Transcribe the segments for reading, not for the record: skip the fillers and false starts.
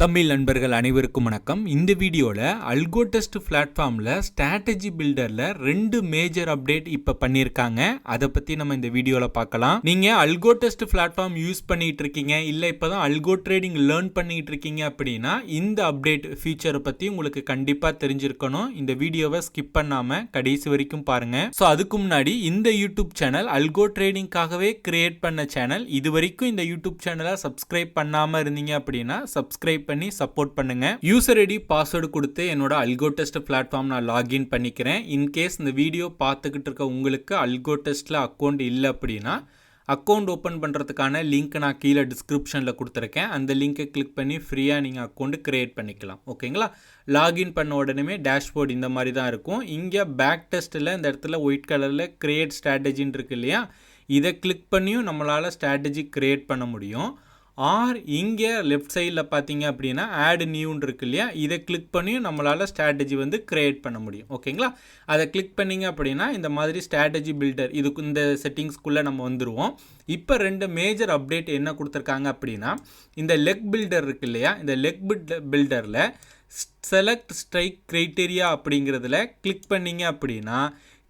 தமிழ் நண்பர்கள் அனைவருக்கும் வணக்கம். இந்த வீடியோவில் அல்கோ டெஸ்ட் பிளாட்ஃபார்மில் ஸ்ட்ராட்டஜி பில்டரில் 2 மேஜர் அப்டேட் இப்போ பண்ணியிருக்காங்க. அதை பற்றி நம்ம இந்த வீடியோவில் பார்க்கலாம். நீங்கள் அல்கோ டெஸ்ட் பிளாட்ஃபார்ம் யூஸ் பண்ணிட்டு இருக்கீங்க, இல்லை இப்போ தான் அல்கோ ட்ரேடிங் லேர்ன் பண்ணிட்டு இருக்கீங்க அப்படின்னா இந்த அப்டேட் ஃபீச்சரை பற்றி உங்களுக்கு கண்டிப்பாக தெரிஞ்சிருக்கணும். இந்த வீடியோவை ஸ்கிப் பண்ணாமல் கடைசி வரைக்கும் பாருங்கள். ஸோ அதுக்கு முன்னாடி இந்த யூடியூப் சேனல் அல்கோ ட்ரேடிங்காகவே கிரியேட் பண்ண சேனல். இது வரைக்கும் இந்த யூடியூப் சேனலை சப்ஸ்கிரைப் பண்ணாமல் இருந்தீங்க அப்படின்னா சப்ஸ்கிரைப் பண்ணி சப்போர்ட் பண்ணுங்க. யூசர் ஐடி பாஸ்வேர்டு கொடுத்து என்னோட அல்கோ டெஸ்ட் பிளாட்ஃபார்ம் நான் லாகின் பண்ணிக்கிறேன். இன்கேஸ் இந்த வீடியோ பார்த்துக்கிட்டு இருக்க உங்களுக்கு அல்கோ டெஸ்ட்டில் அக்கௌண்ட் இல்லை அப்படின்னா அக்கௌண்ட் ஓப்பன் பண்ணுறதுக்கான லிங்க் நான் கீழே டிஸ்கிரிப்ஷனில் கொடுத்துருக்கேன். அந்த லிங்கை கிளிக் பண்ணி ஃப்ரீயாக நீங்கள் அக்கௌண்ட் கிரியேட் பண்ணிக்கலாம். ஓகேங்களா? லாகின் பண்ண உடனே டேஷ்போர்ட் இந்த மாதிரி தான் இருக்கும். இங்கே பேக் டெஸ்ட்டில் இந்த இடத்துல ஒயிட் கலரில் கிரியேட் ஸ்ட்ராட்டஜின்னு இருக்கு இல்லையா, இதை கிளிக் பண்ணியும் நம்மளால் ஸ்ட்ராட்டஜி கிரியேட் பண்ண முடியும். ஆர் இங்கே லெஃப்ட் சைடில் பார்த்தீங்க அப்படின்னா ஆட் நியூன்னு இருக்கு இல்லையா, இதை கிளிக் பண்ணியும் நம்மளால் ஸ்ட்ராட்டஜி கிரியேட் பண்ண முடியும். ஓகேங்களா? அதை கிளிக் பண்ணிங்க அப்படின்னா இந்த மாதிரி ஸ்ட்ராட்டஜி பில்டர் இதுக்கு இந்த செட்டிங்ஸ்குள்ளே நம்ம வந்துடுவோம். இப்போ 2 மேஜர் அப்டேட் என்ன கொடுத்துருக்காங்க அப்படின்னா, இந்த லெக் பில்டர் இருக்கு இல்லையா, இந்த லெக் பில்டரில் செலக்ட் ஸ்ட்ரைக் கிரைட்டீரியா அப்படிங்கிறதுல கிளிக் பண்ணிங்க அப்படின்னா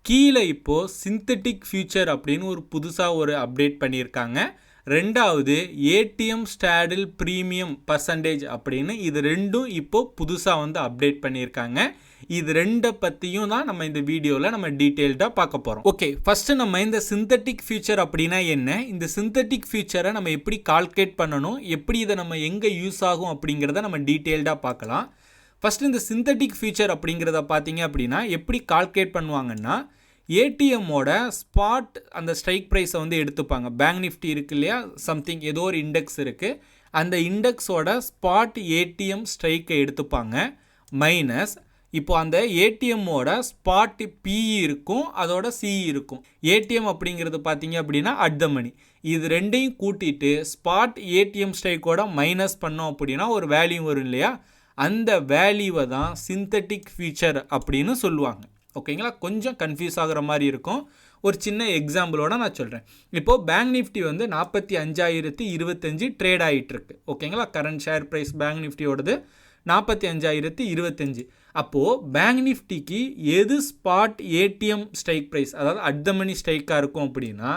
கீழே இப்போது சிந்தட்டிக் ஃபியூச்சர் அப்படின்னு ஒரு புதுசாக ஒரு அப்டேட் பண்ணியிருக்காங்க. ரெண்டாவது ஏடிஎம் ஸ்டாடில் ப்ரீமியம் பர்சன்டேஜ் அப்படின்னு இது ரெண்டும் இப்போ புதுசாக அப்டேட் பண்ணியிருக்காங்க. இது 2 பற்றியும் தான் நம்ம இந்த வீடியோவில் நம்ம டீட்டெயில்டாக பார்க்க போகிறோம். ஓகே, ஃபஸ்ட்டு நம்ம இந்த சிந்தட்டிக் ஃபியூச்சர் அப்படின்னா என்ன, இந்த சிந்தட்டிக் ஃபியூச்சரை நம்ம எப்படி கால்குலேட் பண்ணணும், எப்படி இதை நம்ம எங்கே யூஸ் ஆகும் அப்படிங்கிறத நம்ம டீட்டெயில்டாக பார்க்கலாம். ஃபஸ்ட்டு இந்த சிந்தட்டிக் ஃபியூச்சர் அப்படிங்கிறத பார்த்தீங்க அப்படின்னா எப்படி கால்குலேட் பண்ணுவாங்கன்னா, ஏடிஎம்மோட ஸ்பாட் அந்த ஸ்ட்ரைக் ப்ரைஸை எடுத்துப்பாங்க. பேங்க் நிஃப்டி இருக்கு இல்லையா, சம்திங் ஏதோ ஒரு இண்டெக்ஸ் இருக்குது, அந்த இண்டெக்ஸோட ஸ்பாட் ஏடிஎம் ஸ்ட்ரைக்கை எடுத்துப்பாங்க மைனஸ் இப்போ அந்த ஏடிஎம்மோட ஸ்பாட் பிஇ இருக்கும், அதோட சிஇ இருக்கும். ஏடிஎம் அப்படிங்கிறது பார்த்தீங்க அப்படின்னா அட் த மணி, இது ரெண்டையும் கூட்டிட்டு ஸ்பாட் ஏடிஎம் ஸ்ட்ரைக்கோட மைனஸ் பண்ணோம் அப்படின்னா ஒரு வேல்யூ வரும் இல்லையா, அந்த வேல்யூவை தான் சிந்தட்டிக் ஃபியூச்சர் அப்படின்னு சொல்லுவாங்க. ஓகேங்களா? கொஞ்சம் கன்ஃபியூஸ் ஆகிற மாதிரி இருக்கும். ஒரு சின்ன எக்ஸாம்பிளோட நான் சொல்கிறேன். இப்போது பேங்க் நிஃப்டி 45,025 ட்ரேட் ஆகிட்டுருக்கு. ஓகேங்களா? கரண்ட் ஷேர் ப்ரைஸ் பேங்க் நிஃப்டியோடது 45,025. அப்போது பேங்க் நிஃப்டிக்கு எது ஸ்பாட் ஏடிஎம் ஸ்ட்ரைக் ப்ரைஸ், அதாவது அட் த மணி ஸ்ட்ரைக்காக இருக்கும் அப்படின்னா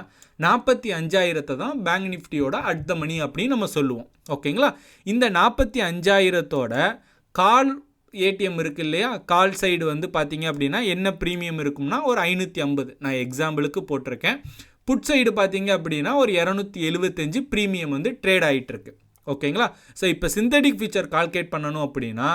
45,000 தான் பேங்க் நிஃப்டியோட அட் த மணி அப்படின்னு நம்ம சொல்லுவோம். ஓகேங்களா? இந்த 45,000 கால் ஏடிஎம் இருக்குது இல்லையா, கால் சைடு பார்த்தீங்க அப்படின்னா என்ன ப்ரீமியம் இருக்கும்னா ஒரு 550 நான் எக்ஸாம்பிளுக்கு போட்டிருக்கேன். புட் சைடு பார்த்தீங்க அப்படின்னா ஒரு 275 ப்ரீமியம் ட்ரேட் ஆகிட்டுருக்கு. ஓகேங்களா? ஸோ இப்போ சிந்தட்டிக் ஃபியூச்சர் கால்குலேட் பண்ணணும் அப்படின்னா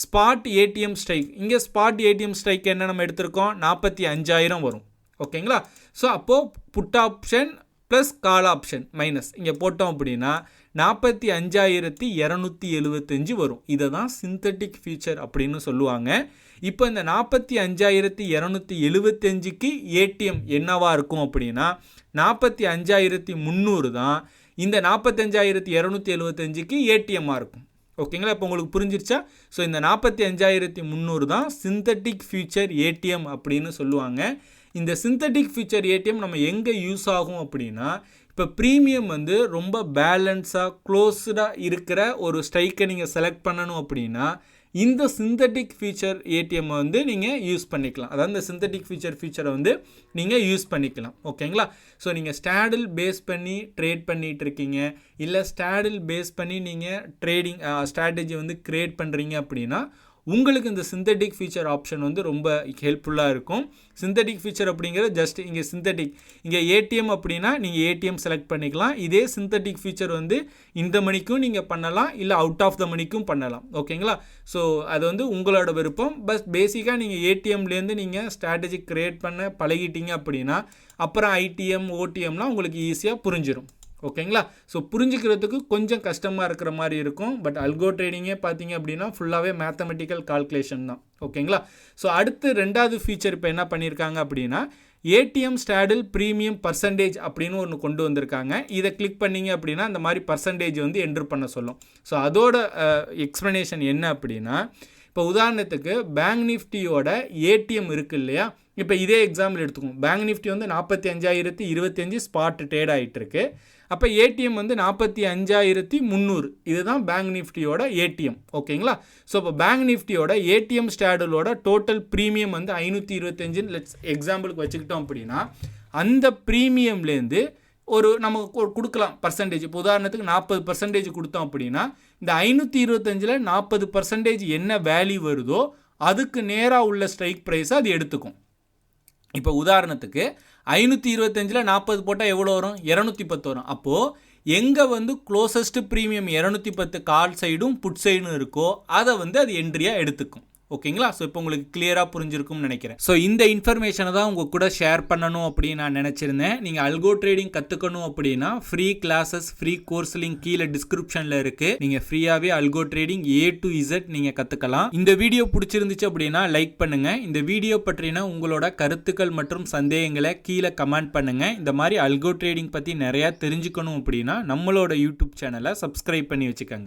ஸ்பாட் ஏடிஎம் ஸ்ட்ரைக், இங்கே ஸ்பாட் ஏடிஎம் ஸ்ட்ரைக் என்ன நம்ம எடுத்திருக்கோம், 45,000 வரும். ஓகேங்களா? ஸோ அப்போது put option plus call option minus இங்கே போட்டோம் அப்படின்னா 45,275 வரும். இதை தான் சிந்தட்டிக் ஃபியூச்சர் அப்படின்னு சொல்லுவாங்க. இப்போ இந்த 45,275க்கு ஏடிஎம் என்னவா இருக்கும் அப்படின்னா 45,300 தான் இந்த 45,275க்கு ஏடிஎம்மாக இருக்கும். ஓகேங்களா? இப்போ உங்களுக்கு புரிஞ்சிருச்சா? ஸோ இந்த 45,300 தான் சிந்தட்டிக் ஃபியூச்சர் ஏடிஎம் அப்படின்னு சொல்லுவாங்க. இந்த சிந்தட்டிக் ஃபியூச்சர் ஏடிஎம் நம்ம எங்கே யூஸ் ஆகும் அப்படின்னா, இப்போ ப்ரீமியம் ரொம்ப பேலன்ஸாக க்ளோஸ்டாக இருக்கிற ஒரு ஸ்ட்ரைக்கை நீங்கள் செலக்ட் பண்ணணும் அப்படின்னா இந்த சிந்தட்டிக் ஃபியூச்சர் ஏடிஎம் நீங்கள் யூஸ் பண்ணிக்கலாம். அதாவது இந்த சிந்தட்டிக் ஃபீச்சரை நீங்கள் யூஸ் பண்ணிக்கலாம். ஓகேங்களா? ஸோ நீங்கள் ஸ்டாடில் பேஸ் பண்ணி ட்ரேட் பண்ணிகிட்டு இருக்கீங்க, இல்லை ஸ்டாடில் பேஸ் பண்ணி நீங்கள் ட்ரேடிங் ஸ்ட்ராட்டஜி கிரியேட் பண்ணுறீங்க அப்படின்னா உங்களுக்கு இந்த சிந்தட்டிக் ஃபீச்சர் ஆப்ஷன் ரொம்ப ஹெல்ப்ஃபுல்லாக இருக்கும். சிந்தட்டிக் ஃபீச்சர் அப்படிங்கிறது ஜஸ்ட் இங்கே சிந்தட்டிக், இங்கே ஏடிஎம் அப்படின்னா நீங்கள் ஏடிஎம் செலக்ட் பண்ணிக்கலாம். இதே சிந்தட்டிக் ஃபீச்சர் இந்த மணிக்கும் நீங்கள் பண்ணலாம், இல்லை அவுட் ஆஃப் த மணிக்கும் பண்ணலாம். ஓகேங்களா? ஸோ அது உங்களோட விருப்பம். பஸ் பேசிக்காக நீங்கள் ஏடிஎம்லேருந்து நீங்கள் ஸ்ட்ராட்டஜி கிரியேட் பண்ண பழகிட்டீங்க அப்படின்னா அப்புறம் ஐடிஎம் ஓடிஎம்லாம் உங்களுக்கு ஈஸியாக புரிஞ்சிடும். ஓகேங்களா? ஸோ புரிஞ்சுக்கிறதுக்கு கொஞ்சம் கஷ்டமாக இருக்கிற மாதிரி இருக்கும். பட் அல்கோ ட்ரேடிங்கே பார்த்தீங்க அப்படின்னா ஃபுல்லாகவே மேத்தமெட்டிக்கல் கால்குலேஷன் தான். ஓகேங்களா? ஸோ அடுத்து 2வது ஃபீச்சர் இப்போ என்ன பண்ணியிருக்காங்க அப்படின்னா ஏடிஎம் ஸ்டாடில் ப்ரீமியம் பர்சன்டேஜ் அப்படின்னு ஒன்று கொண்டு வந்திருக்காங்க. இதை கிளிக் பண்ணிங்க அப்படின்னா இந்த மாதிரி பர்சன்டேஜ் என்ட்ரு பண்ண சொல்லும். ஸோ அதோட எக்ஸ்ப்ளனேஷன் என்ன அப்படின்னா, இப்போ உதாரணத்துக்கு பேங்க் நிஃப்டியோட ஏடிஎம் இருக்குது இல்லையா, இப்போ இதே எக்ஸாம்பிள் எடுத்துக்கோங்க. பேங்க் நிஃப்டி 45,025 ஸ்பாட் ட்ரேட் ஆகிட்டு இருக்கு. அப்போ ஏடிஎம் வந்து 45,300 இதுதான் பேங்க் நிஃப்டியோட ஏடிஎம். ஓகேங்களா? ஸோ இப்போ பேங்க் நிஃப்டியோட ஏடிஎம் ஸ்டாடலோட டோட்டல் ப்ரீமியம் வந்து 525 லெட்ஸ் எக்ஸாம்பிளுக்கு வச்சுக்கிட்டோம் அப்படின்னா அந்த ப்ரீமியம்லேருந்து ஒரு நமக்கு கொடுக்கலாம் பர்சன்டேஜ். இப்போ உதாரணத்துக்கு 40% கொடுத்தோம் அப்படின்னா இந்த 525ல் 40% என்ன வேல்யூ வருதோ அதுக்கு நேராக உள்ள ஸ்ட்ரைக் ப்ரைஸை அது எடுத்துக்கும். இப்போ உதாரணத்துக்கு 525ல் 40 போட்டால் எவ்வளோ வரும்? 210 வரும். அப்போது எங்கே வந்து க்ளோசஸ்ட் ப்ரீமியம் 210 கால் சைடும் புட் சைடும் இருக்கோ அதை வந்து அது என்ட்ரியாக எடுத்துக்கும். ஓகேங்களா? ஸோ இப்போ உங்களுக்கு கிளியராக புரிஞ்சிருக்கும்னு நினைக்கிறேன். ஸோ இந்த இன்ஃபர்மேஷனை தான் உங்கள் கூட ஷேர் பண்ணணும் அப்படின்னு நான் நினச்சிருந்தேன். நீங்கள் அல்கோ ட்ரேடிங் கற்றுக்கணும் அப்படின்னா free classes, free course link கீழே டிஸ்கிரிப்ஷனில் இருக்குது. நீங்கள் ஃப்ரீயாகவே அல்கோ ட்ரேடிங் A to Z நீங்கள் கற்றுக்கலாம். இந்த வீடியோ பிடிச்சிருந்துச்சு அப்படின்னா லைக் பண்ணுங்கள். இந்த வீடியோ பற்றின உங்களோட கருத்துக்கள் மற்றும் சந்தேகங்களை கீழே கமெண்ட் பண்ணுங்கள். இந்த மாதிரி அல்கோ ட்ரேடிங் பற்றி நிறையா தெரிஞ்சுக்கணும் அப்படின்னா நம்மளோட யூடியூப் சேனலை சப்ஸ்கிரைப் பண்ணி வச்சுக்கோங்க.